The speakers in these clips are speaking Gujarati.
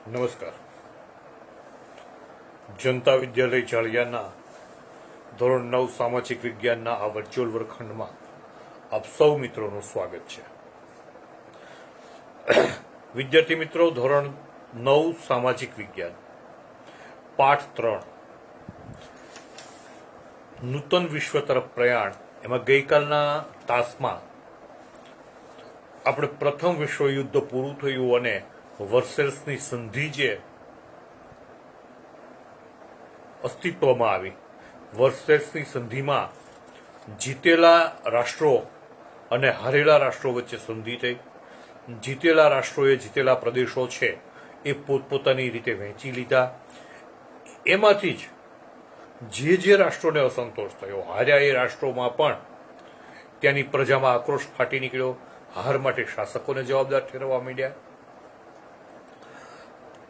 નમસ્કાર. જનતા વિદ્યાલય જાળિયાના ધોરણ 9 સામાજિક વિજ્ઞાનના આ વર્ચ્યુઅલ વર્ગખંડમાં આપ સૌ મિત્રોનું સ્વાગત છે. વિદ્યાર્થી મિત્રો, ધોરણ 9 સામાજિક વિજ્ઞાન પાઠ 3 નૂતન વિશ્વ તરફ પ્રયાણ, એમાં ગઈકાલના તાસમાં આપણે પ્રથમ વિશ્વયુદ્ધ પૂરું થયું અને વર્સેલ્સની સંધિ જે અસ્તિત્વમાં આવી, વર્સેલ્સની સંધિમાં જીતેલા રાષ્ટ્રો અને હારેલા રાષ્ટ્રો વચ્ચે સંધિ થઈ. જીતેલા રાષ્ટ્રોએ જીતેલા પ્રદેશો છે એ પોતપોતાની રીતે વહેંચી લીધા. એમાંથી જ જે રાષ્ટ્રોને અસંતોષ થયો, હાર્યા એ રાષ્ટ્રોમાં પણ ત્યાંની પ્રજામાં આક્રોશ ફાટી નીકળ્યો. હાર માટે શાસકોને જવાબદાર ઠેરવવા માંડ્યા.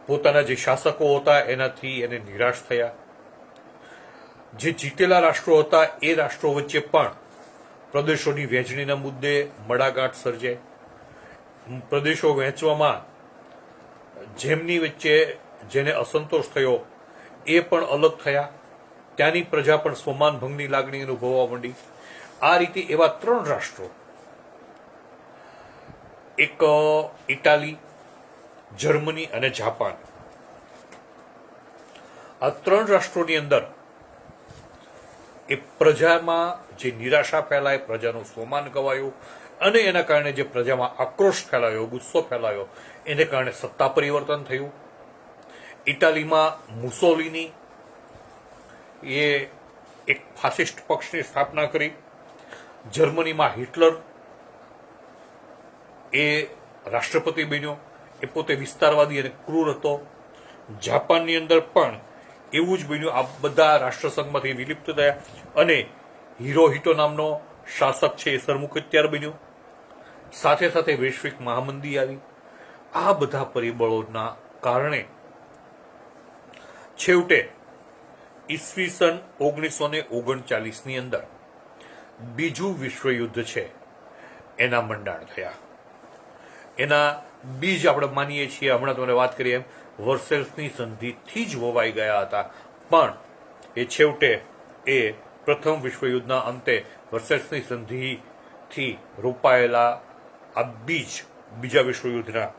પોતાના જે શાસકો હતા એનાથી એને નિરાશ થયા. જે જીતેલા રાષ્ટ્રો હતા એ રાષ્ટ્રો વચ્ચે પણ પ્રદેશોની વહેંચણીના મુદ્દે મડાગાંઠ સર્જાય. પ્રદેશો વહેંચવામાં જેમની વચ્ચે જેને અસંતોષ થયો એ પણ અલગ થયા. ત્યાંની પ્રજા પણ સ્વમાન ભંગની લાગણી અનુભવવા માંડી. આ રીતે એવા 3 રાષ્ટ્રો, એક ઇટાલી, જર્મની અને જાપાન, આ 3 રાષ્ટ્રોની અંદર એ પ્રજામાં જે નિરાશા ફેલાય, પ્રજાનું સ્વમાન ગવાયું અને એના કારણે જે પ્રજામાં આક્રોશ ફેલાયો, ગુસ્સો ફેલાયો, એને કારણે સત્તા પરિવર્તન થયું. ઇટાલીમાં મુસોલિની એ એક ફાસિસ્ટ પક્ષની સ્થાપના કરી. જર્મનીમાં હિટલર એ રાષ્ટ્રપતિ બન્યો. એ પોતે વિસ્તારવાદી અને ક્રૂર હતો. જાપાનની અંદર પણ એવું જ બન્યું. આ બધા રાષ્ટ્રસંઘમાંથી વિલિપ્ત થયા અને હિરોહિટો નામનો શાસક છે એ સરમુખત્યાર બન્યો. સાથે સાથે વૈશ્વિક મહામંદી આવી. આ બધા પરિબળોના કારણે છેવટે ઈસવીસન 1939ની અંદર બીજું વિશ્વયુદ્ધ છે એના મંડાણ થયા. એના બીજ આપણે માનીએ છીએ, હમણાં તમને વાત કરીએ એમ, વર્સેલ્સની સંધિથી જ વવાઈ ગયા હતા. પણ એ છેવટે એ પ્રથમ વિશ્વયુદ્ધના અંતે વર્સેલ્સની સંધિથી રોપાયેલા આ બીજ બીજા વિશ્વયુદ્ધના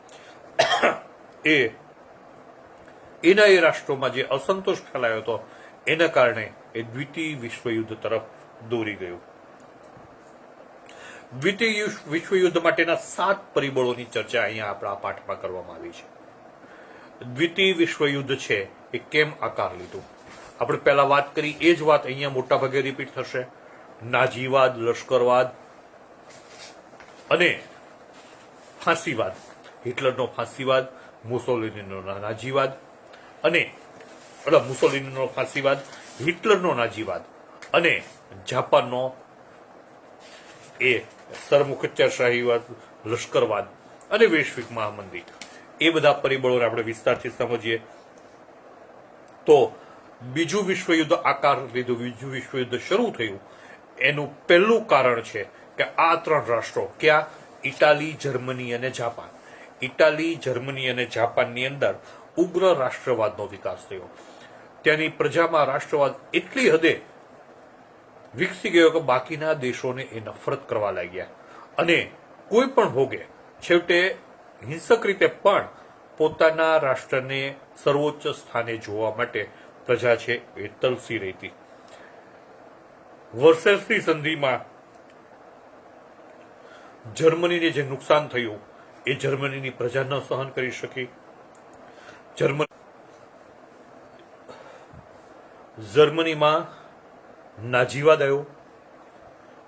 એના એ રાષ્ટ્રોમાં જે અસંતોષ ફેલાયો હતો એના કારણે એ દ્વિતીય વિશ્વયુદ્ધ તરફ દોરી ગયું. દ્વિતીય વિશ્વયુદ્ધ માટેના 7 પરિબળોની ચર્ચા અહીંયા આપણા પાઠમાં કરવામાં આવી છે. દ્વિતીય વિશ્વયુદ્ધ છે એ કેમ આકાર લીધું, આપણે પહેલા વાત કરી એ જ વાત અહીંયા મોટા ભાગે રિપીટ થશે. નાજીવાદ, લશ્કરવાદ અને ફાંસીવાદ, હિટલરનો ફાંસીવાદ, મુસોલિનીનો નાજીવાદ અને મુસોલિનીનો ફાંસીવાદ, હિટલરનો નાજીવાદ અને જાપાનનો એ સરમુખત્યારશાહીવાદ, લશ્કરવાદ અને વૈશ્વિક મહામંદી, એ બધા પરિબળોને આપણે વિસ્તારથી સમજીએ તો બીજું વિશ્વયુદ્ધ આકાર લીધું, બીજું વિશ્વયુદ્ધ શરૂ થયું. એનું પહેલું કારણ છે કે આ 3 રાષ્ટ્રો, ક્યાં? ઇટાલી, જર્મની અને જાપાન. ઇટાલી, જર્મની અને જાપાનની અંદર ઉગ્ર રાષ્ટ્રવાદનો વિકાસ થયો. ત્યાંની પ્રજામાં રાષ્ટ્રવાદ એટલી હદે વિકસી ગયો કે બાકીના દેશોને એ નફરત કરવા લાગ્યા અને કોઈ પણ ભોગે છેવટે હિંસક રીતે પણ પોતાના રાષ્ટ્રને સર્વોચ્ચ સ્થાને જોવા માટે પ્રજા છે એ તલસી રહેતી. વર્સેલ્સની સંધિમાં જર્મનીને જે નુકસાન થયું એ જર્મનીની પ્રજા ન સહન કરી શકી. જર્મનીમાં નાજીવાદ આવ્યો.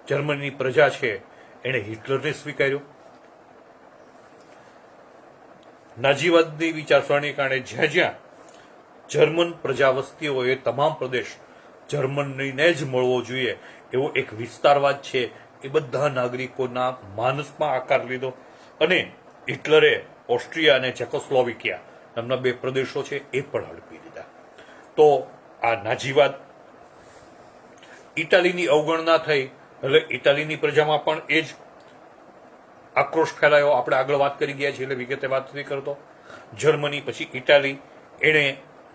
જર્મનીની પ્રજા છે એણે હિટલરને સ્વીકાર્યો. નાજીવાદની વિચારસરણી કારણે જ્યાં જ્યાં જર્મન પ્રજા વસતી હોય એ તમામ પ્રદેશ જર્મનીને જ મળવો જોઈએ એવો એક વિસ્તારવાદ છે એ બધા નાગરિકોના માનસમાં આકાર લીધો અને હિટલરે ઓસ્ટ્રિયા અને ચેકોસ્લોવાકિયા નામના 2 પ્રદેશો છે એ પણ હડપી લીધા. તો આ નાજીવાદ, ઇટાલીની અવગણના થઈ એટલે ઇટાલીની પ્રજામાં પણ એ જ આક્રોશ ફેલાયો. આપણે આગળ વાત કરી ગયા છીએ એટલે વિગતે વાત નથી કરતો. જર્મની, પછી ઇટાલી, એણે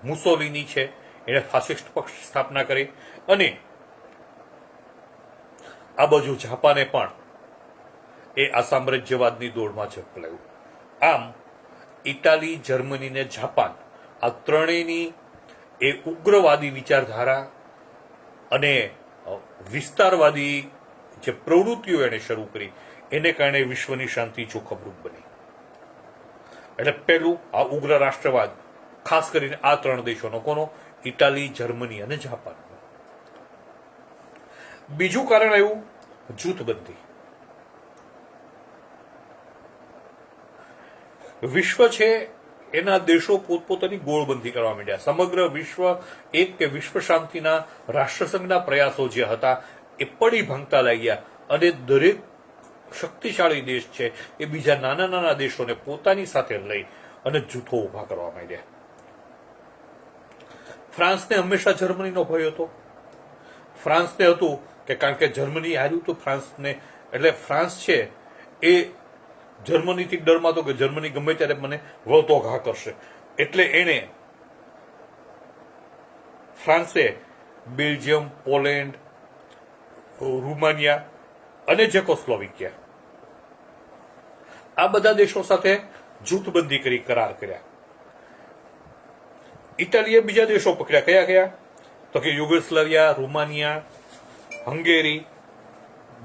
મુસોલિની છે, એણે ફાસિસ્ટ પક્ષ સ્થાપના કરી, અને આ બાજુ જાપાને પણ એ આ સામ્રાજ્યવાદની દોડમાં ઝપલાયું. આમ ઇટાલી, જર્મની ને જાપાન આ ત્રણેયની એ ઉગ્રવાદી વિચારધારા અને વિસ્તારવાદી જે પ્રવૃત્તિઓ એણે શરૂ કરી એને કારણે વિશ્વની શાંતિ જોખમરૂપ બની. એટલે પહેલું આ ઉગ્ર રાષ્ટ્રવાદ, ખાસ કરીને આ ત્રણ દેશોનો, કોનો? ઇટાલી, જર્મની અને જાપાન. બીજું કારણ આવ્યું જૂથબંધી. વિશ્વ છે એના દેશો પોતપોતાની ગોળબંધી કરવા માંડ્યા. સમગ્ર વિશ્વ એક કે વિશ્વ શાંતિના રાષ્ટ્રસંઘના પ્રયાસો જે હતા એ પડી ભાંગતા લાગ્યા, અને દરેક શક્તિશાળી દેશ છે એ બીજા નાના નાના દેશોને પોતાની સાથે લઈ અને જૂથો ઉભા કરવા માંડ્યા. ફ્રાન્સને હંમેશા જર્મનીનો ભય હતો. ફ્રાન્સને હતું કે કારણ કે જર્મની હાર્યું તો ફ્રાન્સને, એટલે ફ્રાન્સ છે એ જર્મનીથી ડરમાં હતો કે જર્મની ગમે ત્યારે મને વળતો ઘા કરશે, એટલે એણે ફ્રાન્સે બેલ્જિયમ, પોલેન્ડ, રૂમાનિયા અને ચેકોસ્લોવાકિયા આ બધા દેશો સાથે જૂથબંધી કરી, કરાર કર્યા. ઇટાલીએ બીજા દેશો પકડ્યા. કયા કયા? તો કે યુગોસ્લાવિયા, રૂમાનિયા, હંગેરી,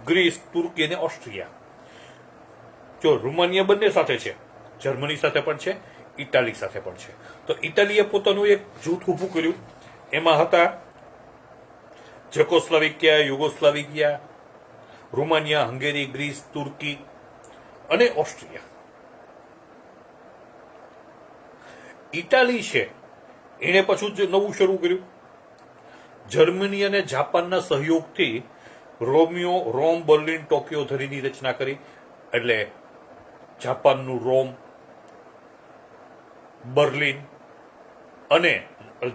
ગ્રીસ, તુર્કી અને ઓસ્ટ્રિયા. જો રૂમાનિયા બંને સાથે છે, જર્મની સાથે પણ છે, ઇટાલી સાથે પણ છે. તો ઇટાલીએ પોતાનું એક જૂથ ઊભું કર્યું. એમાં હતા ચેકોસ્લોવાકિયા, યુગોસ્લાવિયા, રૂમાનિયા, હંગેરી, ગ્રીસ, તુર્કી અને ઓસ્ટ્રિયા. ઇટાલી છે એણે પાછું નવું શરૂ કર્યું. જર્મની અને જાપાનના સહયોગથી રોમ, બર્લિન, ટોક્યો ધરીની રચના કરી. એટલે જાપાનનું રોમ, બર્લિન અને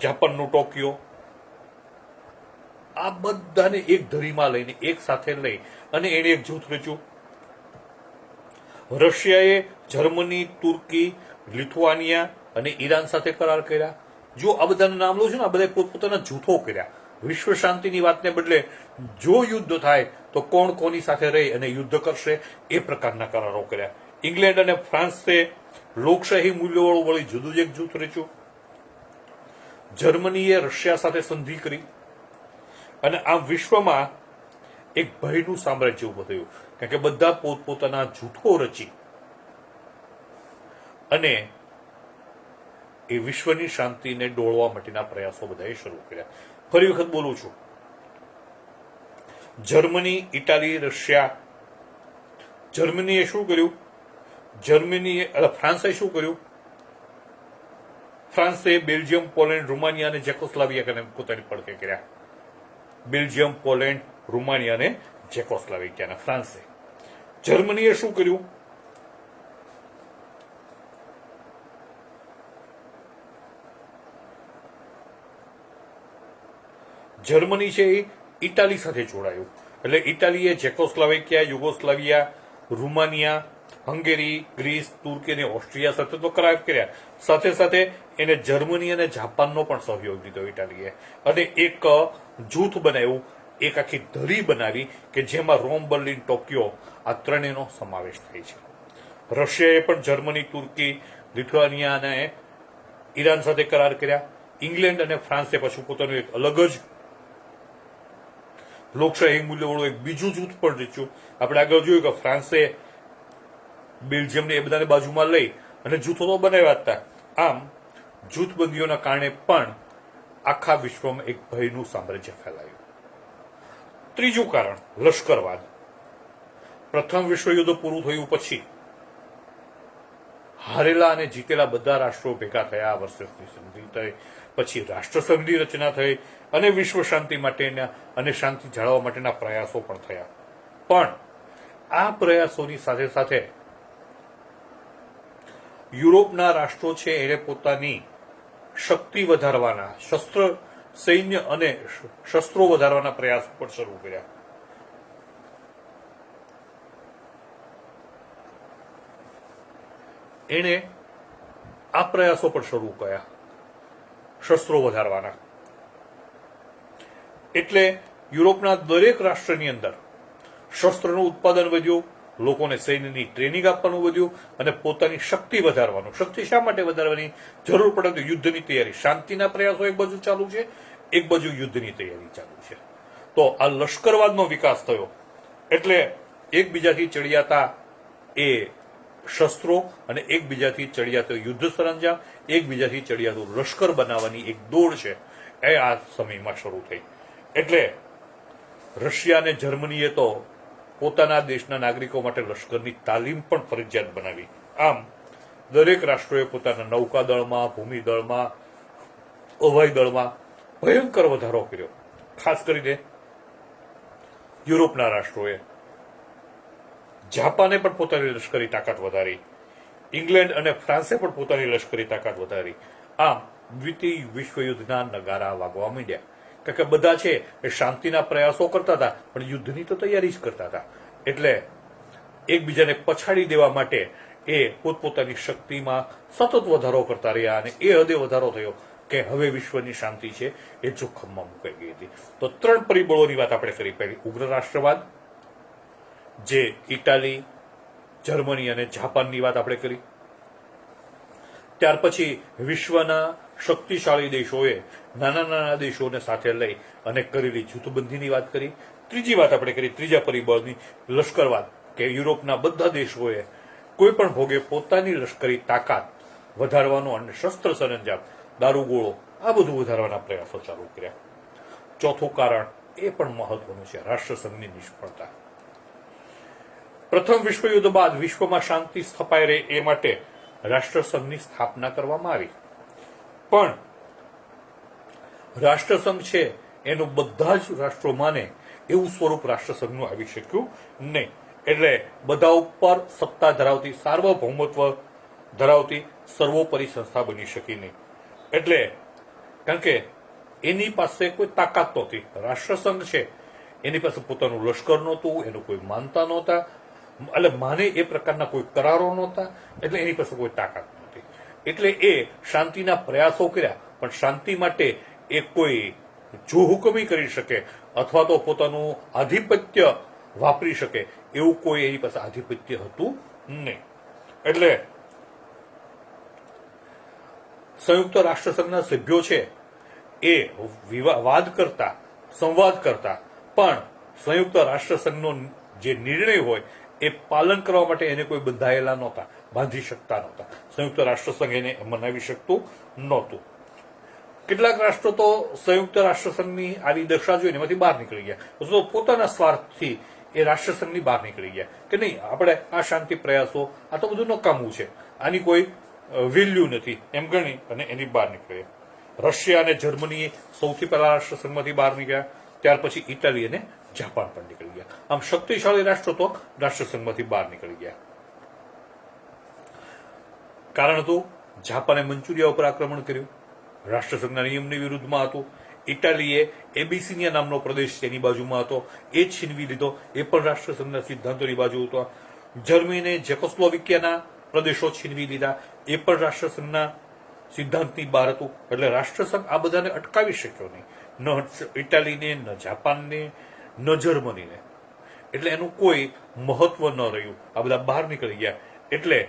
જાપાનનું ટોક્યો, આ બધાને એક ધરીમાં લઈને, એક સાથે લઈ અને એણે એક જૂથ રચ્યું. રશિયાએ જર્મની, તુર્કી, લિથુઆનિયા અને ઈરાન સાથે કરાર કર્યા. જો આ બધાનું નામ લઉં છું ને, આ બધા પોતપોતાના જૂથો કર્યા. વિશ્વ શાંતિની વાતને બદલે જો યુદ્ધ થાય તો કોણ કોની સાથે રહી અને યુદ્ધ કરશે એ પ્રકારના કરારો કર્યા. ઇંગ્લેન્ડ અને ફ્રાન્સે લોકશાહી મૂલ્યોવાળું વળી જુદું જ એક જૂથ રચ્યું. જર્મનીએ રશિયા સાથે સંધિ કરી, અને આમ વિશ્વમાં એક ભયનું સામ્રાજ્ય ઉભું થયું. કારણ કે બધા પોતપોતાના જૂથો રચી અને એ વિશ્વની શાંતિને ડોળવા માટેના પ્રયાસો બધાએ શરૂ કર્યા. ફરી વખત બોલું છું, જર્મની, ઇટાલી, રશિયા. જર્મનીએ શું કર્યું? ફ્રાન્સે શું કર્યું? ફ્રાન્સે બેલ્જિયમ, પોલેન્ડ, રૂમાનિયા અને ચેકોસ્લોવાકિયાને પોતાની પડખે કર્યા. બેલ્જિયમ, પોલેન્ડ, રૂમાનિયા અને ચેકોસ્લોવાકિયાના ફ્રાન્સે. જર્મનીએ શું કર્યું? જર્મની છે એ ઇટાલી સાથે જોડાયું. એટલે ઇટાલીએ ચેકોસ્લોવાકિયા, યુગોસ્લાવિયા, રૂમાનિયા, હંગેરી, ગ્રીસ, તુર્કી અને ઓસ્ટ્રિયા સાથે તો કરાર કર્યા. સાથે સાથે એને જર્મની અને જાપાનનો પણ સહયોગ દીધો ઇટાલીએ, અને એક જૂથ બનાવ્યું, એક આખી ધરી બનાવી કે જેમાં રોમ, બર્લિન, ટોક્યો આ ત્રણેયનો સમાવેશ થાય છે. રશિયાએ પણ જર્મની, તુર્કી, લિથુઆનિયા અને ઈરાન સાથે કરાર કર્યા. ઇંગ્લેન્ડ અને ફ્રાન્સે પાછું પોતાનું એક અલગ જ લોકશાહી મૂલ્યવાળું એક બીજું જૂથ પણ રચ્યું. આપણે આગળ જોયું કે ફ્રાન્સે બેલ્જિયમને એ બધાને બાજુમાં લઈ અને જૂથો તો બનાવ્યા હતા. આમ જૂથબંધીઓના કારણે પણ આખા વિશ્વમાં એક ભયનું સામ્રાજ્ય ફેલાયું. ત્રીજું કારણ લશ્કરવાદ. પ્રથમ વિશ્વયુદ્ધ પૂરું થયું પછી હારેલા અને જીતેલા બધા રાષ્ટ્રો ભેગા થયા, વર્ષોની સંધિ થઈ, પછી રાષ્ટ્રસંઘની રચના થઈ અને વિશ્વ શાંતિ માટેના અને શાંતિ જાળવવા માટેના પ્રયાસો પણ થયા. પણ આ પ્રયાસોની સાથે સાથે યુરોપના રાષ્ટ્રો છે એને પોતાની શક્તિ વધારવાના, સૈન્ય અને શસ્ત્રો વધારવાના પ્રયાસો પણ શરૂ કર્યા. એણે આ પ્રયાસો પણ શરૂ કર્યા શસ્ત્રો વધારવાના. એટલે યુરોપના દરેક રાષ્ટ્રની અંદર શસ્ત્રનું ઉત્પાદન વધ્યું, લોકોને સૈન્યની ટ્રેનિંગ આપવાનું વધ્યું અને પોતાની શક્તિ વધારવાનું. શક્તિ શા માટે વધારવાની જરૂર પડે તો યુદ્ધની તૈયારી. શાંતિના પ્રયાસો એક બાજુ ચાલુ છે, એક બાજુ યુદ્ધની તૈયારી ચાલુ છે. તો આ લશ્કરવાદનો વિકાસ થયો એટલે એકબીજાથી ચડિયાતા એ શસ્ત્રો અને એકબીજાથી ચડિયાતો યુદ્ધ સરંજામ, એકબીજાથી ચડિયાતું લશ્કર બનાવવાની એક દોડ છે એ આ સમયમાં શરૂ થઈ. એટલે રશિયા અને જર્મનીએ તો પોતાના દેશના નાગરિકો માટે લશ્કરની તાલીમ પણ ફરજિયાત બનાવી. આમ દરેક રાષ્ટ્રોએ પોતાના નૌકાદળમાં, ભૂમિદળમાં, હવાઈ દળમાં ભયંકર વધારો કર્યો. ખાસ કરીને યુરોપના રાષ્ટ્રોએ. જાપાને પણ પોતાની લશ્કરી તાકાત વધારી, ઇંગ્લેન્ડ અને ફ્રાન્સે પણ પોતાની લશ્કરી તાકાત વધારી. આમ દ્વિતીય વિશ્વયુદ્ધના નગારા વાગવા માંડ્યા. કારણ કે બધા છે એ શાંતિના પ્રયાસો કરતા હતા પણ યુદ્ધની તો તૈયારી જ કરતા હતા. એટલે એકબીજાને પછાડી દેવા માટે એ પોતપોતાની શક્તિમાં સતત વધારો કરતા રહ્યા અને એ હદે વધારો થયો કે હવે વિશ્વની શાંતિ છે એ જોખમમાં મુકાઈ ગઈ હતી. તો 3 પરિબળોની વાત આપણે કરી. પહેલી ઉગ્ર રાષ્ટ્રવાદ, જે ઇટાલી, જર્મની અને જાપાનની વાત આપણે કરી. ત્યાર પછી વિશ્વના શક્તિશાળી દેશોએ નાના નાના દેશોને સાથે લઈ અને કરેલી જૂથબંધીની વાત કરી. ત્રીજી વાત આપણે કરી, ત્રીજા પરિબળની લશ્કરવાદ, કે યુરોપના બધા દેશોએ કોઈ પણ ભોગે પોતાની લશ્કરી તાકાત વધારવાનો અને શસ્ત્ર સરંજામ, દારૂગોળો આ બધું વધારવાના પ્રયાસો ચાલુ કર્યા. ચોથું કારણ એ પણ મહત્વનું છે, રાષ્ટ્રસંઘની નિષ્ફળતા. પ્રથમ વિશ્વયુદ્ધ બાદ વિશ્વમાં શાંતિ સ્થપાઈ રહે એ માટે રાષ્ટ્રસંઘની સ્થાપના કરવામાં આવી. પણ રાષ્ટ્રસંઘ છે એનું બધા જ રાષ્ટ્રો માને એવું સ્વરૂપ રાષ્ટ્રસંઘનું આવી શક્યું નહીં. એટલે બધા ઉપર સત્તા ધરાવતી, સાર્વભૌમત્વ ધરાવતી સર્વોપરી સંસ્થા બની શકી નહીં. એટલે કારણ કે એની પાસે કોઈ તાકાત નહોતી. રાષ્ટ્રસંઘ છે એની પાસે પોતાનું લશ્કર નહોતું, એનું કોઈ માનતા નહોતા, એટલે માને એ પ્રકારના કોઈ કરારો નહોતા, એટલે એની પાસે કોઈ તાકાત નહોતી. એટલે એ શાંતિના પ્રયાસો કર્યા પણ શાંતિ માટે એ કોઈ જો હુકમી કરી શકે અથવા તો પોતાનું આધિપત્ય વાપરી શકે એવું કોઈ એની પાસે આધિપત્ય હતું નહીં. એટલે સંયુક્ત રાષ્ટ્રસંઘના સભ્યો છે એ વાદ કરતા, સંવાદ કરતા, પણ સંયુક્ત રાષ્ટ્રસંઘનો જે નિર્ણય હોય એ પાલન કરવા માટે એને કોઈ બંધાયેલા નહોતા, બાંધી શકતા નહોતા. સંયુક્ત રાષ્ટ્રસંઘ એને મનાવી શકતું નહોતું. કેટલાક રાષ્ટ્રો તો સંયુક્ત રાષ્ટ્રસંઘની આવી દશા જોઈને એમાંથી બહાર નીકળી ગયા. તો પોતાના સ્વાર્થથી એ રાષ્ટ્રસંઘની બહાર નીકળી ગયા કે નહીં, આપણે આ શાંતિ પ્રયાસો આ તો બધું નકામું છે, આની કોઈ વેલ્યુ નથી એમ ગણી અને એની બહાર નીકળ્યા. રશિયા અને જર્મની સૌથી પહેલા રાષ્ટ્રસંઘમાંથી બહાર નીકળ્યા. ત્યાર પછી ઇટાલી અને જાપાન પણ નીકળી ગયા. આમ શક્તિશાળી રાષ્ટ્રો તો રાષ્ટ્રસંઘમાંથી બહાર નીકળી ગયા. કારણ હતું જાપાને મંચુરિયા ઉપર આક્રમણ કર્યું, રાષ્ટ્રસંઘના નિયમની વિરુદ્ધમાં હતું. ઇટાલીએ એબિસિનિયા નામનો પ્રદેશ તેની બાજુમાં હતો, એ જ છીનવી લીધો, એ પણ રાષ્ટ્રસંઘના સિદ્ધાંતોની બાજુ હતો. જર્મનીને જેકોસ્લોવાકિયાના પ્રદેશો છીનવી લીધા, એ પણ રાષ્ટ્રસંઘના સિદ્ધાંતની બહાર હતું. એટલે રાષ્ટ્રસંઘ આ બધાને અટકાવી શક્યો નહીં, ન ઇટાલીને, ન જાપાનને, ન જર્મનીને. એટલે એનું કોઈ મહત્વ ન રહ્યું, આ બધા બહાર નીકળી ગયા. એટલે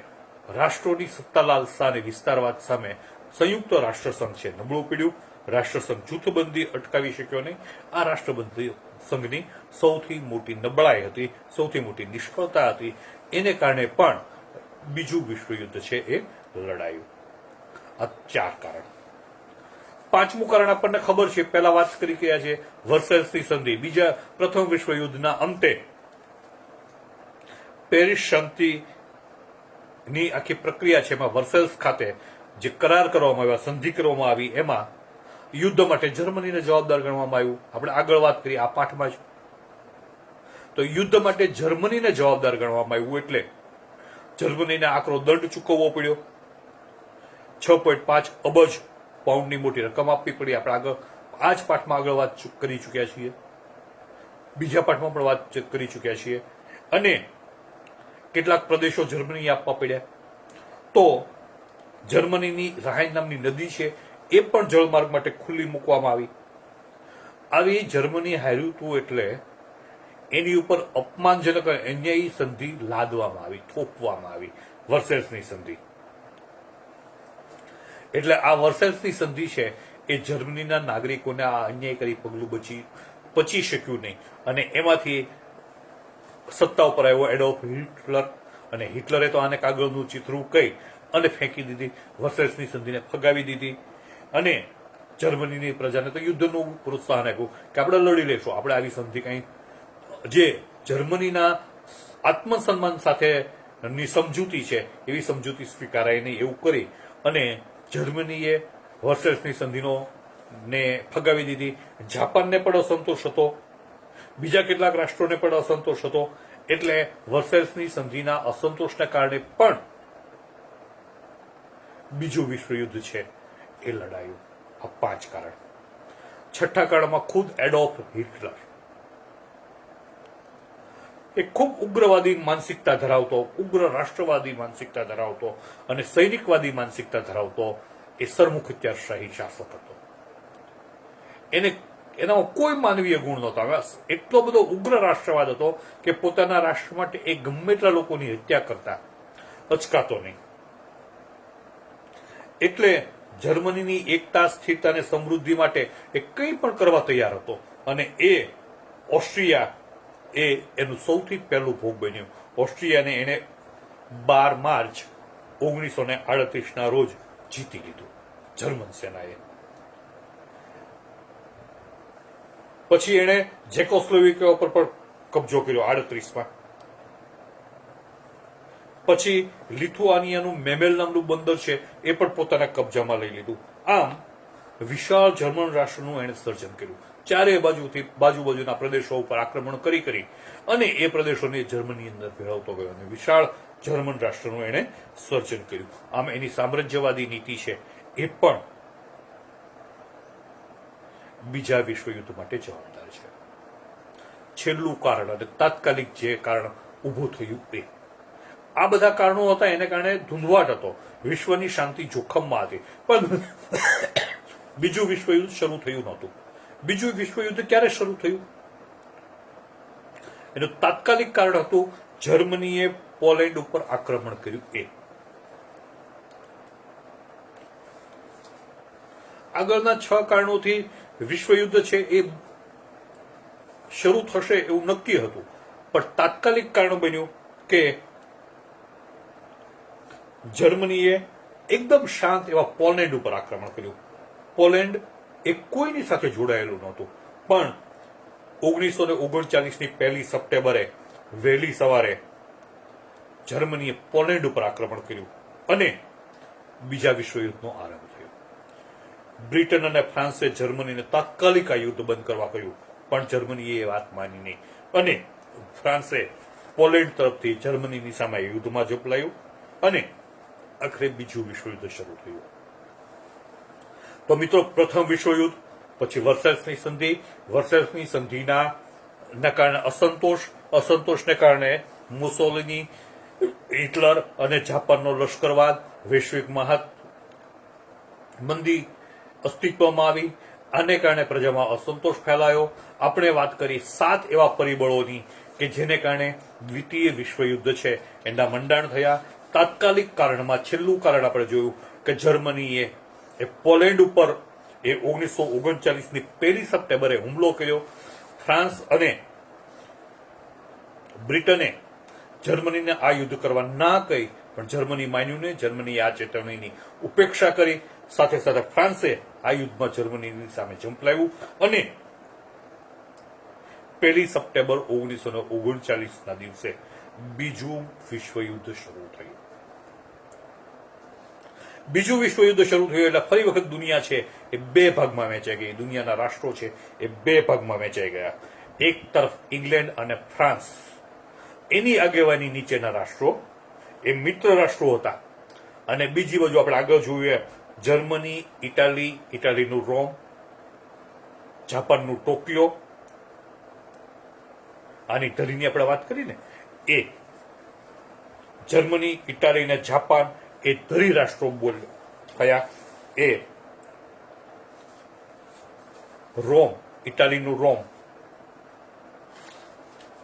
રાષ્ટ્રોની સત્તા લાલસા અને વિસ્તારવાદ સામે સંયુક્ત રાષ્ટ્રસંઘ છે નબળું પડ્યું. રાષ્ટ્રસંઘ જૂથબંધી અટકાવી શક્યો નહીં. આ રાષ્ટ્રબંધી સંઘની સૌથી મોટી નબળાઈ હતી, સૌથી મોટી નિષ્ફળતા હતી. એને કારણે પણ બીજું વિશ્વયુદ્ધ છે એ લડાયું. આ 4 કારણ. 5મું કારણ આપણને ખબર છે, પહેલા વાત કરી ગયા છે, વર્સેલ્સની સંધિ. પ્રથમ વિશ્વયુદ્ધના અંતે પેરિસ શાંતિની આખી પ્રક્રિયા છે એમાં વર્સેલ્સ ખાતે જે કરાર કરવામાં આવ્યા, સંધિ કરવામાં આવી, એમાં યુદ્ધ માટે જર્મનીને જવાબદાર ગણવામાં આવ્યું. આપણે આગળ વાત કરી આ પાઠમાં જ. તો યુદ્ધ માટે જર્મનીને જવાબદાર ગણવામાં આવ્યું એટલે જર્મનીને આકરો દંડ ચૂકવવો પડ્યો. 6.5 અબજ પાઉન્ડની મોટી રકમ આપવી પડી. આપણે આગળ આ જ પાઠમાં આગળ વાત કરી ચૂક્યા છીએ, બીજા પાઠમાં પણ વાત કરી ચૂક્યા છીએ. અને કેટલાક પ્રદેશો જર્મની આપવા પડ્યા. તો જર્મનીની રાઇન નામની નદી છે એ પણ જળમાર્ગ માટે ખુલ્લી મૂકવામાં આવી જર્મની હાર્યું હતું એટલે એની ઉપર અપમાનજનક અન્યાયી સંધિ લાદવામાં આવી, થોપવામાં આવી, વર્સેલ્સની સંધિ. એટલે આ વર્સેલ્સની સંધિ છે એ જર્મનીના નાગરિકોને આ અન્યાયકારી પગલું પચી શક્યું નહીં અને એમાંથી સત્તા ઉપર આવ્યો એડોલ્ફ હિટલર અને હિટલરે તો આને કાગળનું ચિત્રું કહી અને ફેંકી દીધી, વર્સેલ્સની સંધિને ફગાવી દીધી અને જર્મનીની પ્રજાને તો યુદ્ધનું પ્રોત્સાહન આપ્યું કે આપણે લડી લઈશું, આપણે આવી સંધિ કંઈ જે જર્મનીના આત્મસન્માન સાથેની સમજૂતી છે એવી સમજૂતી સ્વીકારાય નહીં એવું કરી અને જર્મનીએ વર્સેલ્સની સંધિનો ને ફગાવી દીધી. જાપાનને પણ અસંતોષ હતો, બીજા કેટલાક રાષ્ટ્રોને પણ અસંતોષ હતો. એટલે વર્સેલ્સની સંધિના અસંતોષના કારણે પણ બીજું વિશ્વયુદ્ધ છે એ લડાયું. આ 5 કારણ. છઠ્ઠા કાળમાં ખુદ એડોલ્ફ હિટલર એ ખૂબ ઉગ્રવાદી માનસિકતા ધરાવતો, ઉગ્ર રાષ્ટ્રવાદી માનસિકતા ધરાવતો અને સૈનિકવાદી માનસિકતા ધરાવતો એ સરમુખત્યારશાહી શાસક હતો. એનામાં કોઈ માનવીય ગુણ નહોતા. એટલો બધો ઉગ્ર રાષ્ટ્રવાદ હતો કે પોતાના રાષ્ટ્ર માટે એ ગમે એટલા લોકોની હત્યા કરતા અચકાતો નહીં. એટલે જર્મનીની એકતા, સ્થિરતા અને સમૃદ્ધિ માટે એ કંઈ પણ કરવા તૈયાર હતો અને એ ઓસ્ટ્રિયા એ એનું સૌથી પહેલું ભોગ બન્યું. ઓસ્ટ્રિયાને એને 12 માર્ચ 1938 રોજ જીતી લીધું જર્મન સેનાએ. પછી એણે ઝેકોસ્લોવાકિયા ઉપર પણ કબજો કર્યો 38માં. પછી લિથુઆનિયાનું મેમેલ નામનું બંદર છે એ પણ પોતાના કબજામાં લઈ લીધું. આમ વિશાળ જર્મન રાષ્ટ્રનું એણે સર્જન કર્યું. ચારે બાજુના પ્રદેશો ઉપર આક્રમણ કરી અને એ પ્રદેશોને જર્મની અંદર ભેળવતો ગયો અને વિશાળ જર્મન રાષ્ટ્રનું એણે સર્જન કર્યું. આમ એની સામ્રાજ્યવાદી નીતિ છે એ પણ બીજા વિશ્વયુદ્ધ માટે જવાબદાર છે. છેલ્લું કારણ અને તાત્કાલિક જે કારણ ઊભું થયું એ આ બધા કારણો હતા. એને કારણે ધૂંધવાટ હતો, વિશ્વની શાંતિ જોખમમાં હતી. પણ બીજું વિશ્વયુદ્ધ શરૂ થયું નહોતું. બીજું વિશ્વયુદ્ધ ક્યારે શરૂ થયું? એનું તાત્કાલિક કારણ હતું જર્મનીએ પોલેન્ડ ઉપર આક્રમણ કર્યું એ. આગળના 6 કારણોથી વિશ્વયુદ્ધ છે એ શરૂ થશે એવું નક્કી હતું. પણ તાત્કાલિક કારણ બન્યું કે જર્મનીએ એકદમ શાંત એવા પોલેન્ડ ઉપર આક્રમણ કર્યું. પોલેન્ડ એ કોઈની સાથે જોડાયેલું નહોતું, પણ 1939ની 1 સપ્ટેમ્બરે વહેલી સવારે જર્મનીએ પોલેન્ડ ઉપર આક્રમણ કર્યું અને બીજા વિશ્વયુદ્ધનો આરંભ થયો. બ્રિટન અને ફ્રાન્સે જર્મનીને તાત્કાલિક આ યુદ્ધ બંધ કરવા કહ્યું, પણ જર્મનીએ એ વાત માની નહીં અને ફ્રાન્સે પોલેન્ડ તરફથી જર્મનીની સામે યુદ્ધમાં ઝંપલાયું અને આખરે બીજું વિશ્વયુદ્ધ શરૂ થયું. તો મિત્રો, પ્રથમ વિશ્વયુદ્ધ, પછી વર્સેલ્સની સંધિના કારણે અસંતોષને કારણે મુસોલિની, હિટલર અને જાપાનનો લશ્કરવાદ, વૈશ્વિક મંદી અસ્તિત્વમાં આવી. આને કારણે પ્રજામાં અસંતોષ ફેલાયો. આપણે વાત કરી 7 એવા પરિબળોની કે જેને કારણે દ્વિતીય વિશ્વયુદ્ધ છે એના મંડાણ થયા. તાત્કાલિક કારણમાં છેલ્લું કારણ આપણે જોયું કે જર્મનીએ પોલેન્ડ ઉપર 1939ની 1 સપ્ટેમ્બરે હુમલો કર્યો. ફ્રાન્સ અને બ્રિટને જર્મનીને આ યુદ્ધ કરવા ના કહી, પણ જર્મની માન્યું નહીં. જર્મનીએ આ ચેતવણીની ઉપેક્ષા કરી. સાથે સાથે ફ્રાન્સે આ યુદ્ધમાં જર્મનીની સામે ઝંપલાવ્યું અને 1 સપ્ટેમ્બર 1939ના દિવસે બીજું વિશ્વયુદ્ધ શરૂ થયું. બીજું વિશ્વયુદ્ધ શરૂ થયું એટલે ફરી વખત દુનિયા છે એ 2 ભાગમાં વહેંચાઈ ગઈ. દુનિયાના રાષ્ટ્રો છે એ 2 ભાગમાં વહેંચાઈ ગયા. એક તરફ ઇંગ્લેન્ડ અને ફ્રાન્સ, એની આગેવાની નીચેના રાષ્ટ્રો એ મિત્ર રાષ્ટ્રો હતા અને બીજી બાજુ આપણે આગળ જોઈએ જર્મની, ઇટાલીનું રોમ, જાપાનનું ટોક્યો, આની ધરીની આપણે વાત કરીને એ જર્મની, ઇટાલી અને જાપાન એ ધરી રાષ્ટ્રો થયા એ રોમ, ઇટાલીનું રોમ,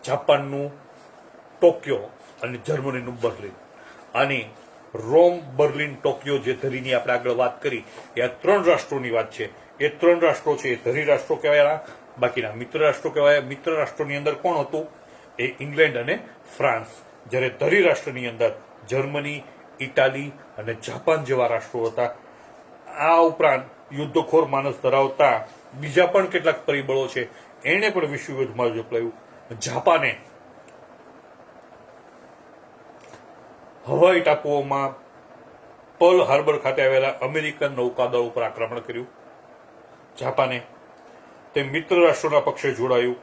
જાપાનનું ટોક્યો અને જર્મનીનું બર્લિન. આની રોમ, બર્લિન, ટોક્યો જે ધરીની આપણે આગળ વાત કરી એ આ 3 રાષ્ટ્રોની વાત છે. એ 3 રાષ્ટ્રો છે એ ધરી રાષ્ટ્રો કહેવાયા, બાકીના મિત્ર રાષ્ટ્રો કહેવાય. મિત્ર રાષ્ટ્રોની અંદર કોણ હતું? એ ઇંગ્લેન્ડ અને ફ્રાન્સ. જ્યારે ધરી રાષ્ટ્રની અંદર જર્મની, ઇટાલી અને જાપાન જેવા રાષ્ટ્રો હતા. આ ઉપરાંત યુદ્ધખોર માનસ ધરાવતા બીજા પણ કેટલાક પરિબળો છે, એણે પણ વિશ્વયુદ્ધમાં જોપલાયું. જાપાને હવાઈ ટાપુઓમાં પર્લ હાર્બર ખાતે આવેલા અમેરિકન નૌકાદળ ઉપર આક્રમણ કર્યું. જાપાને તે મિત્ર રાષ્ટ્રોના પક્ષે જોડાયું.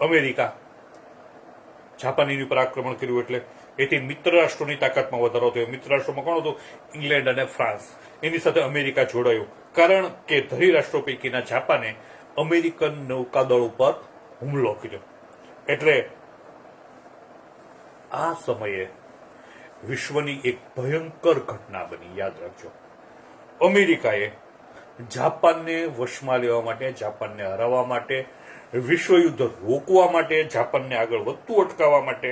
અમેરિકા જાપાનીની ઉપર આક્રમણ કર્યું એટલે એથી મિત્ર રાષ્ટ્રોની તાકાતમાં વધારો થયો. મિત્ર રાષ્ટ્રોમાં કોણ હતું? ઇંગ્લેન્ડ અને ફ્રાન્સ. એની સાથે અમેરિકા જોડાયું, કારણ કે ધરી રાષ્ટ્રો પૈકીના જાપાને અમેરિકન નૌકાદળ ઉપર હુમલો કર્યો. એટલે આ સમયે વિશ્વની એક ભયંકર ઘટના બની. યાદ રાખજો, અમેરિકાએ જાપાનને વશમાં લેવા માટે, જાપાનને હરાવવા માટે, વિશ્વયુદ્ધ રોકવા માટે, જાપાનને આગળ વધતું અટકાવવા માટે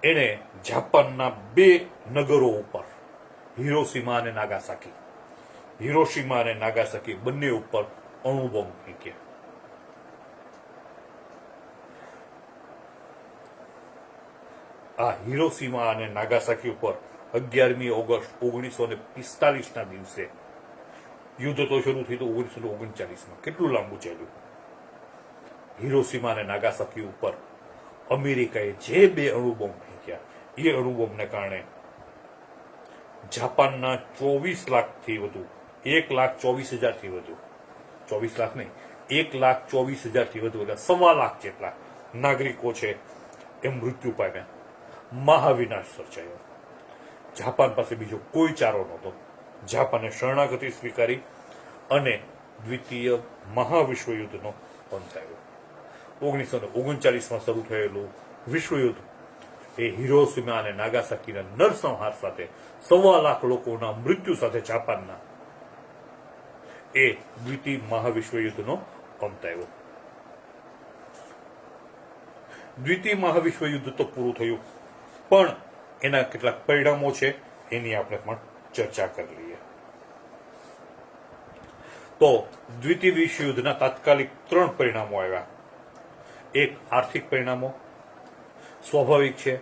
એણે જાપાનના 2 નગરો ઉપર, હિરોશીમા અને નાગાસાકી બંને ઉપર અણુબોમ્બ ફેંક્યા. આ હિરોશીમા અને નાગાસાકી ઉપર 11મી ઓગસ્ટ 1945ના દિવસે યુદ્ધ તો શરૂ થયું 1939માં. કેટલું લાંબુ ચાલ્યું. હિરોશીમા અને નાગાસાકી ઉપર અમેરિકાએ જે 2 અણુબોમ્બ ફેંક્યા, એ અણુબોમ્બને કારણે જાપાનના 24 લાખથી વધુ, 1,24,000થી વધુ, 24 લાખ નહીં, 1,24,000થી વધુ, એટલે 1.25 લાખ જેટલા નાગરિકો છે એ મૃત્યુ પામ્યા. મહાવિનાશ સર્જાયો. જાપાન પાસે બીજો કોઈ ચારો નહોતો. જાપાને શરણાગતિ સ્વીકારી અને દ્વિતીય મહાવિશ્વયુદ્ધનો અંત આવ્યો. 1939માં શરૂ થયેલું વિશ્વયુદ્ધ એ હિરોશીમા અને નાગાસાકીના નરસંહાર સાથે, 1.25 લાખ લોકોના મૃત્યુ સાથે જાપાનના, એ દ્વિતીય મહાવિશ્વયુદ્ધનો અંત આવ્યો. દ્વિતીય મહાવિશ્વયુદ્ધ તો પૂરું થયું, પણ એના કેટલાક પરિણામો છે એની આપણે પણ ચર્ચા કરી લઈએ. તો દ્વિતીય વિશ્વયુદ્ધના તાત્કાલિક 3 પરિણામો આવ્યા. એક, આર્થિક પરિણામો. સ્વાભાવિક છે,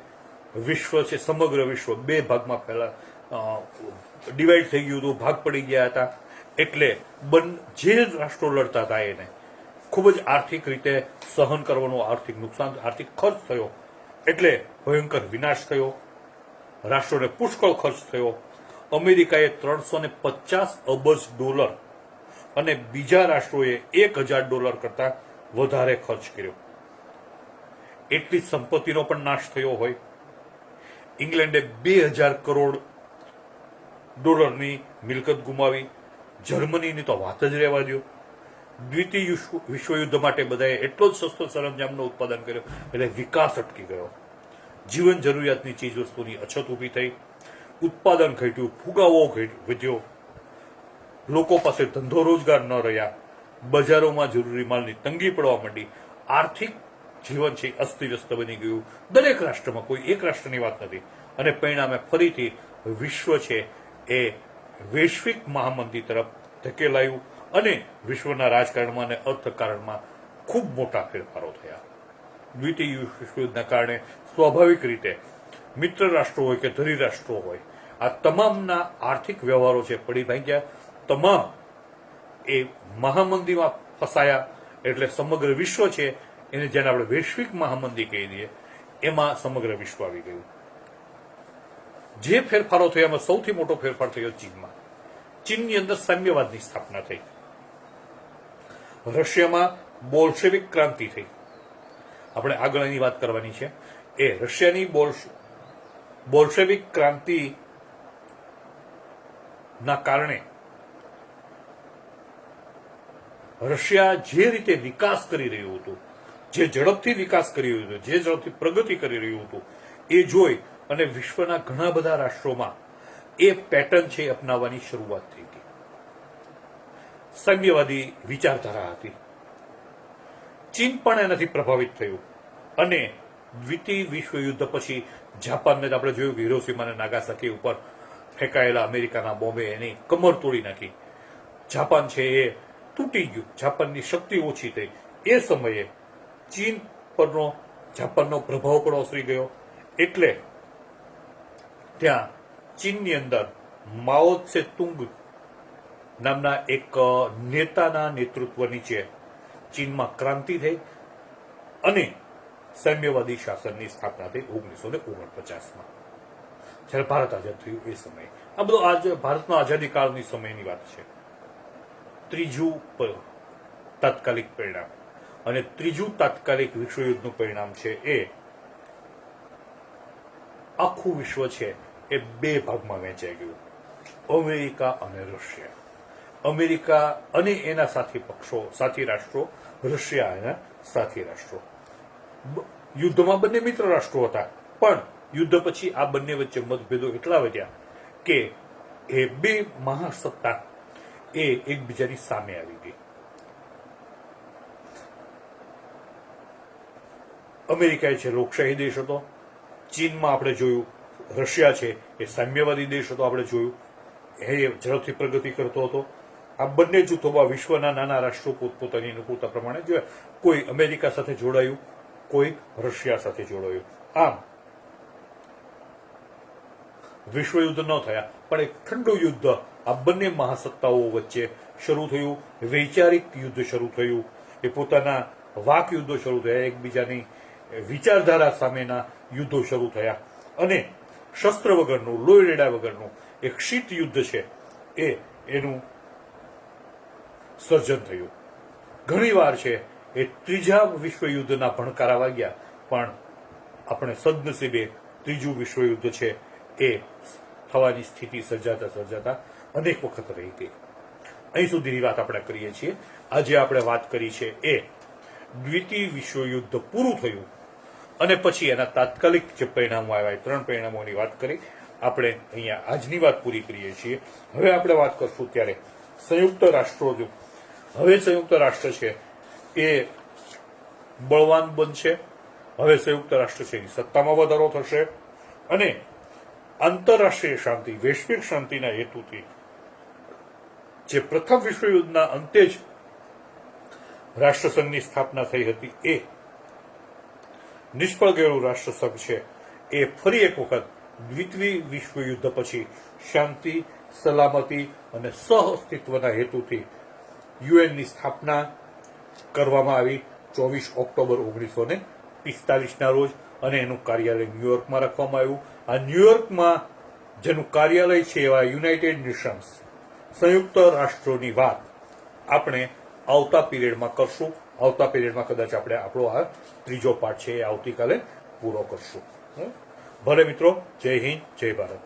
વિશ્વ છે, સમગ્ર વિશ્વ 2 ભાગમાં ડિવાઈડ થઈ ગયું હતું, ભાગ પડી ગયા હતા. એટલે જે રાષ્ટ્રો લડતા હતા એને ખૂબ જ આર્થિક રીતે સહન કરવાનો આર્થિક નુકસાન, આર્થિક ખર્ચ થયો. એટલે ભયંકર વિનાશ થયો. રાષ્ટ્રોને પુષ્કળ ખર્ચ થયો. અમેરિકાએ $350 અબજ અને બીજા રાષ્ટ્રોએ $1,000 કરતા વધારે ખર્ચ કર્યો. એટલી સંપત્તિનો પણ નાશ થયો હોય. ઇંગ્લેન્ડે $2,000 કરોડ મિલકત ગુમાવી. જર્મનીની તો વાત જ રહેવા દો. દ્વિતીય વિશ્વયુદ્ધ માટે બધાએ એટલો જ સસ્તો સરંજામનો ઉત્પાદન કર્યો, એટલે વિકાસ અટકી ગયો. જીવન જરૂરિયાતની ચીજ વસ્તુની અછત ઊભી થઈ. ઉત્પાદન ઘટ્યું, ફુગાવો વધ્યો. લોકો પાસે ધંધો રોજગાર ન રહ્યા. બજારોમાં જરૂરી માલની તંગી પડવા માંડી. આર્થિક જીવન છે અસ્તવ્યસ્ત બની ગયું. દરેક રાષ્ટ્રમાં, કોઈ એક રાષ્ટ્રની વાત નથી. અને પરિણામે ફરીથી વિશ્વ છે એ વૈશ્વિક મહામંદી તરફ ધકેલાયું અને વિશ્વના રાજકારણમાં અને અર્થકારણમાં ખૂબ મોટા ફેરફારો થયા. દ્વિતીય વિશ્વયુદ્ધના કારણે સ્વાભાવિક રીતે મિત્ર રાષ્ટ્રો હોય કે ધરી રાષ્ટ્રો હોય, આ તમામના આર્થિક વ્યવહારો છે પડી ભાંગ્યા. તમામ એ મહામંદીમાં ફસાયા. એટલે સમગ્ર વિશ્વ છે એને જેને આપણે વૈશ્વિક મહામંદી કહી દઈએ, એમાં સમગ્ર વિશ્વ આવી ગયું. જે ફેરફારો થયા એમાં સૌથી મોટો ફેરફાર થયો ચીનમાં. ચીનની અંદર સામ્યવાદની સ્થાપના થઈ. રશિયામાં બોલ્શેવિક ક્રાંતિ થઈ. આપણે આગળ એની વાત કરવાની છે. એ રશિયાની બોલ્શેવિક ક્રાંતિ ના કારણે રશિયા જે રીતે વિકાસ કરી રહ્યું હતું, જે ઝડપથી વિકાસ કરી રહ્યું હતું, જે ઝડપથી પ્રગતિ કરી રહ્યું હતું, એ જોઈ અને વિશ્વના ઘણા બધા રાષ્ટ્રોમાં એ પેટર્ન છે અપનાવવાની શરૂઆત થઈ હતી. સામ્યવાદી વિચારધારા હતી. ચીન પણ એનાથી પ્રભાવિત થયું અને દ્વિતીય વિશ્વયુદ્ધ પછી જાપાનને આપણે જોયું કે હિરોશીમા અને નાગાસાકી ઉપર ફેંકાયેલા અમેરિકાના બોમ્બે એની કમર તોડી નાખી. જાપાન છે એ તૂટી ગયું, જાપાનની શક્તિ ઓછી થઈ. એ સમયે ચીન પરનો જાપાનનો પ્રભાવ પણ ઓસરી ગયો. એટલે ત્યાં ચીનની અંદર માઓ ત્સે તુંગ નામના એક નેતાના નેતૃત્વ નીચે ચીનમાં ક્રાંતિ થઈ અને સામ્યવાદી શાસનની સ્થાપના થઈ 1949માં, જ્યારે ભારત આઝાદ થયું એ સમયે. આ બધો આજે ભારતનો આઝાદી કાળની સમયની વાત છે. ત્રીજું તાત્કાલિક પરિણામ અને ત્રીજું તાત્કાલિક વિશ્વયુદ્ધનું પરિણામ છે એ આખું વિશ્વ છે એ બે ભાગમાં વહેંચાઈ ગયું, અમેરિકા અને રશિયા. અમેરિકા અને એના સાથી પક્ષો, સાથી રાષ્ટ્રો, રશિયા એના સાથી રાષ્ટ્રો. યુદ્ધમાં બંને મિત્ર રાષ્ટ્રો હતા, પણ યુદ્ધ પછી આ બંને વચ્ચે મતભેદો એટલા વધ્યા કે એ બે મહાસત્તા એ એકબીજાની સામે આવી ગઈ. અમેરિકા છે લોકશાહી દેશ હતો, ચીનમાં આપણે જોયું રશિયા છે એ સામ્યવાદી દેશ હતો, આપણે જોયું એ ઝડપથી પ્રગતિ કરતો હતો. આ બંને જૂથોમાં વિશ્વના નાના રાષ્ટ્રો પોતપોતાની અનુકૂળતા પ્રમાણે જોયા. કોઈ અમેરિકા સાથે જોડાયું, કોઈ રશિયા સાથે જોડાયું. આમ વિશ્વયુદ્ધ ન થયા, પણ એક ઠંડુ યુદ્ધ આ બંને મહાસત્તાઓ વચ્ચે શરૂ થયું. વૈચારિક યુદ્ધ શરૂ થયું, એ પોતાના વાક યુદ્ધો શરૂ થયા, એકબીજાની વિચારધારા સામેના યુદ્ધો શરૂ થયા અને શસ્ત્ર વગરનું, લોહી રેડા વગરનું એક શીત યુદ્ધ છે એનું સર્જન થયું. ઘણીવાર છે એ ત્રીજા વિશ્વયુદ્ધના ભણકારા વાગ્યા, પણ આપણે સદનસીબે ત્રીજું વિશ્વયુદ્ધ છે એ થવાની સ્થિતિ સર્જાતા અનેક વખત રહી ગઈ. અહીં સુધીની વાત આપણે કરીએ છીએ. આજે આપણે વાત કરી છે એ દ્વિતીય વિશ્વયુદ્ધ પૂરું થયું અને પછી એના તાત્કાલિક જે પરિણામો આવ્યા, 3 પરિણામોની વાત કરી. આપણે અહીંયા આજની વાત પૂરી કરીએ છીએ. હવે આપણે વાત કરશું ત્યારે સંયુક્ત રાષ્ટ્રો. હવે સંયુક્ત રાષ્ટ્ર છે એ બળવાન બનશે. હવે સંયુક્ત રાષ્ટ્ર છે એની સત્તામાં વધારો થશે અને આંતરરાષ્ટ્રીય શાંતિ, વૈશ્વિક શાંતિના હેતુથી જે પ્રથમ વિશ્વયુદ્ધના અંતે જ રાષ્ટ્રસંઘની સ્થાપના થઈ હતી એ નિષ્ફળ ગયેલું રાષ્ટ્રસંઘ છે એ ફરી એક વખત દ્વિતીય વિશ્વયુદ્ધ પછી શાંતિ, સલામતી અને સહઅસ્તિત્વના હેતુથી યુએનની સ્થાપના કરવામાં આવી 24 ઓક્ટોબર 1945ના રોજ અને એનું કાર્યાલય ન્યુયોર્કમાં રાખવામાં આવ્યું. આ ન્યુયોર્કમાં જેનું કાર્યાલય છે એવા યુનાઇટેડ નેશન્સ, સંયુક્ત રાષ્ટ્રોની વાત આપણે આવતા પીરિયડમાં કરશું. આવતા પીરિયડમાં કદાચ આપણે આપણો આ ત્રીજો પાઠ છે એ આવતીકાલે પૂરો કરશું. ભલે મિત્રો, જય હિન્દ, જય ભારત.